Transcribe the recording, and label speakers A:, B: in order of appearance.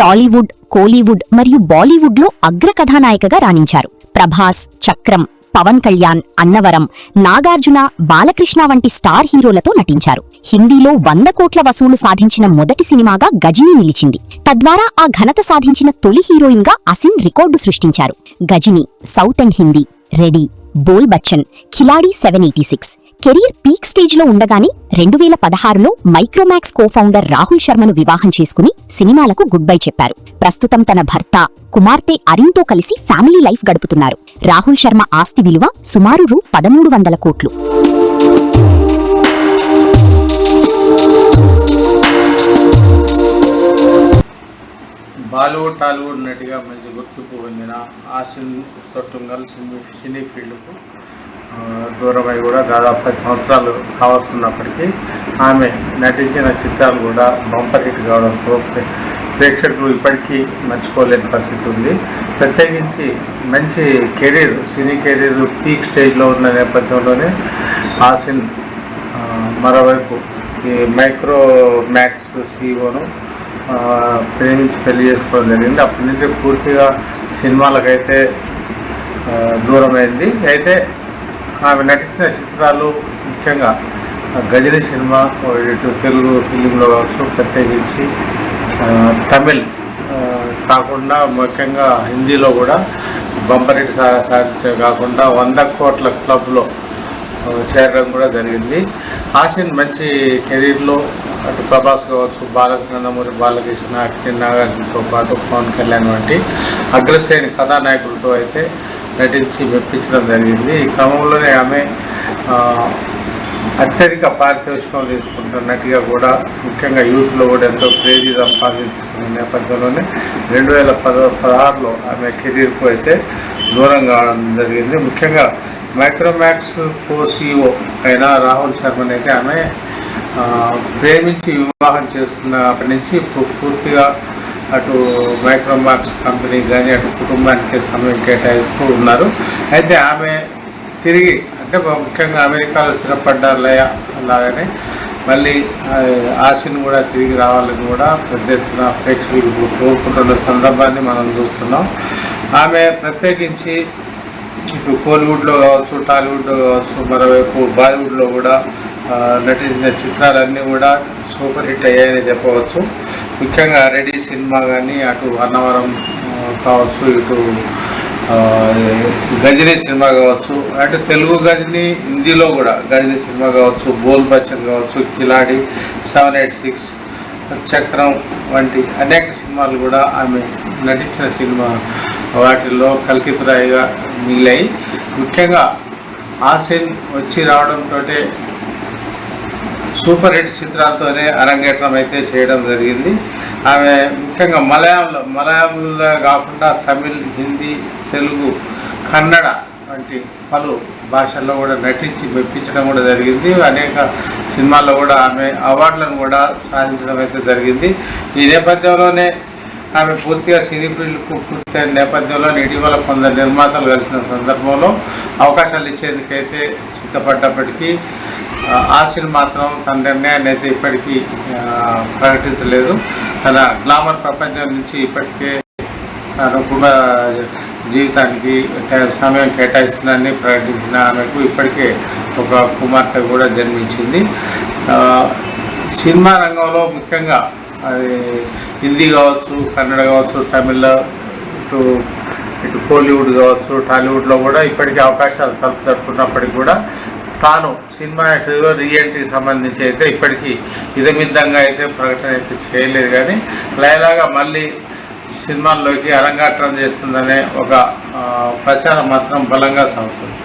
A: టాలీవుడ్, కోలీవుడ్ మరియు బాలీవుడ్లో అగ్రకథానాయికగా రాణించారు. ప్రభాస్, చక్రం, పవన్ కళ్యాణ్, అన్నవరం, నాగార్జున, బాలకృష్ణ వంటి స్టార్ హీరోలతో నటించారు. హిందీలో 100 కోట్ల వసూలు సాధించిన మొదటి సినిమాగా గజినీ నిలిచింది. తద్వారా ఆ ఘనత సాధించిన తొలి హీరోయిన్ గా అసిన్ రికార్డు సృష్టించారు. Ghajini south and Hindi, Ready, Bol Bachchan, Khiladi 786 career peak స్టేజ్లో ఉండగానే 2016లో మైక్రోమాక్స్ కో-ఫౌండర్ రాహుల్ శర్మను వివాహం చేసుకుని సినిమాలకు గుడ్ బై చెప్పారు. ప్రస్తుతం తన భర్త, కుమార్తె అరిన్తో కలిసి ఫ్యామిలీ లైఫ్ గడుపుతున్నారు. రాహుల్ శర్మ ఆస్తి విలువ సుమారు రూ. 1300 కోట్లు.
B: బాలీవుడ్, టాలీవుడ్ నటిగా మంచి గుర్తింపు పొందిన ఆసిన్ తొట్టుంగల్ సినీ ఫీల్డ్కు దూరమై కూడా దాదాపు 10 సంవత్సరాలు కావస్తున్నప్పటికీ ఆమె నటించిన చిత్రాలు కూడా బంపర్ హిట్ కావడంతో ప్రేక్షకులు ఇప్పటికీ మర్చిపోలేని పరిస్థితి ఉంది. ప్రత్యేకించి మంచి కెరీర్, సినీ కెరీర్ పీక్ స్టేజ్లో ఉన్న నేపథ్యంలోనే ఆసిన్ మరోవైపు ఈ మైక్రోమాక్స్ సీఈఓను ప్రేమించి పెళ్లి చేసుకోవడం జరిగింది. అప్పటి నుంచి పూర్తిగా సినిమాలకైతే దూరమైంది. అయితే ఆమె నటించిన చిత్రాలు ముఖ్యంగా గజనీ సినిమా, ఇటు తెలుగు ఫిలింలో కావచ్చు, ప్రత్యేకించి తమిళ్ కాకుండా ముఖ్యంగా హిందీలో కూడా బంపర్ హిట్ సాధించే కాకుండా 100 కోట్ల క్లబ్లో చేరడం కూడా జరిగింది. ఆసిన్ మంచి కెరీర్లో అటు ప్రభాస్ కావచ్చు, నందమూరి బాలకృష్ణ, అక్కినేని నాగార్జునతో పాటు పవన్ కళ్యాణ్ వంటి అగ్రశ్రేణి కథానాయకులతో అయితే నటించి మెప్పించడం జరిగింది. ఈ క్రమంలోనే ఆమె అత్యధిక పారితోషికం తీసుకుంటున్న నటిగా కూడా ముఖ్యంగా యూత్లో కూడా ఎంతో క్రేజీ సంపాదించుకున్న నేపథ్యంలోనే 2016లో ఆమె కెరీర్కు అయితే దూరం కావడం జరిగింది. ముఖ్యంగా మైక్రోమాక్స్ కో-సీఈఓ అయిన రాహుల్ శర్మని అయితే ఆమె ప్రేమించి వివాహం చేసుకున్నప్పటి నుంచి పూర్తిగా అటు మైక్రోమాక్స్ కంపెనీ కానీ అటు కుటుంబానికి సమయం కేటాయిస్తూ ఉన్నారు. అయితే ఆమె తిరిగి అంటే ముఖ్యంగా అమెరికాలో స్థిరపడ్డారులయ అలాగనే మళ్ళీ ఆసిన్ కూడా తిరిగి రావాలని కూడా పెద్ద ఎత్తున ప్రేక్షకులు కోరుకుంటున్న సందర్భాన్ని మనం చూస్తున్నాం. ఆమె ప్రత్యేకించి ఇటు కోలీవుడ్లో కావచ్చు, టాలీవుడ్లో కావచ్చు, మరోవైపు బాలీవుడ్లో కూడా నటించిన చిత్రాలన్నీ కూడా సూపర్ హిట్ అయ్యాయని చెప్పవచ్చు. ముఖ్యంగా రెడీ సినిమా కానీ, అటు అన్నవరం కావచ్చు, ఇటు గజనీ సినిమా కావచ్చు, అంటే తెలుగు గజనీ, హిందీలో కూడా గజనీ సినిమా కావచ్చు, బోల్ బచ్చన్ కావచ్చు, ఖిలాడి 786, చక్రం వంటి అనేక సినిమాలు కూడా ఆమె నటించిన సినిమా వాటిల్లో కల్కితురాయిగా మిగిలాయి. ముఖ్యంగా ఆసిన్ వచ్చి రావడంతో సూపర్ హిట్ చిత్రాలతోనే అరంగేట్రం అయితే చేయడం జరిగింది. ఆమె ముఖ్యంగా మలయాళంలో కాకుండా తమిళ్, హిందీ, తెలుగు, కన్నడ వంటి పలు భాషల్లో కూడా నటించి మెప్పించడం కూడా జరిగింది. అనేక సినిమాల్లో కూడా ఆమె అవార్డులను కూడా సాధించడం అయితే జరిగింది. ఈ నేపథ్యంలోనే ఆమె పూర్తిగా సినీ ఫీల్డ్కు పూర్తయిన నేపథ్యంలో ఇటీవల కొందరు నిర్మాతలు కలిసిన సందర్భంలో అవకాశాలు ఇచ్చేందుకైతే సిద్ధపడ్డప్పటికీ ఆసిన్ మాత్రం తన నిర్ణయాన్ని అయితే ఇప్పటికీ ప్రకటించలేదు. తన గ్లామర్ ప్రపంచం నుంచి ఇప్పటికే తన కుటుంబ జీవితానికి సమయం కేటాయిస్తున్నానని ప్రకటించిన ఆమెకు ఇప్పటికే ఒక కుమార్తె కూడా జన్మించింది. సినిమా రంగంలో ముఖ్యంగా అది హిందీ కావచ్చు, కన్నడ కావచ్చు, తమిళ, ఇటు కోలీవుడ్ కావచ్చు, టాలీవుడ్లో కూడా ఇప్పటికీ అవకాశాలు తలుపుతున్నప్పటికీ కూడా తాను సినిమా రీఎంట్రీకి సంబంధించి అయితే ఇప్పటికీ ఇదమిద్దంగా అయితే ప్రకటన అయితే చేయలేదు. కానీ లయలాగా మళ్ళీ సినిమాల్లోకి అరంగేట్రం చేస్తుందనే ఒక ప్రచారం మాత్రం బలంగా సాగుతుంది.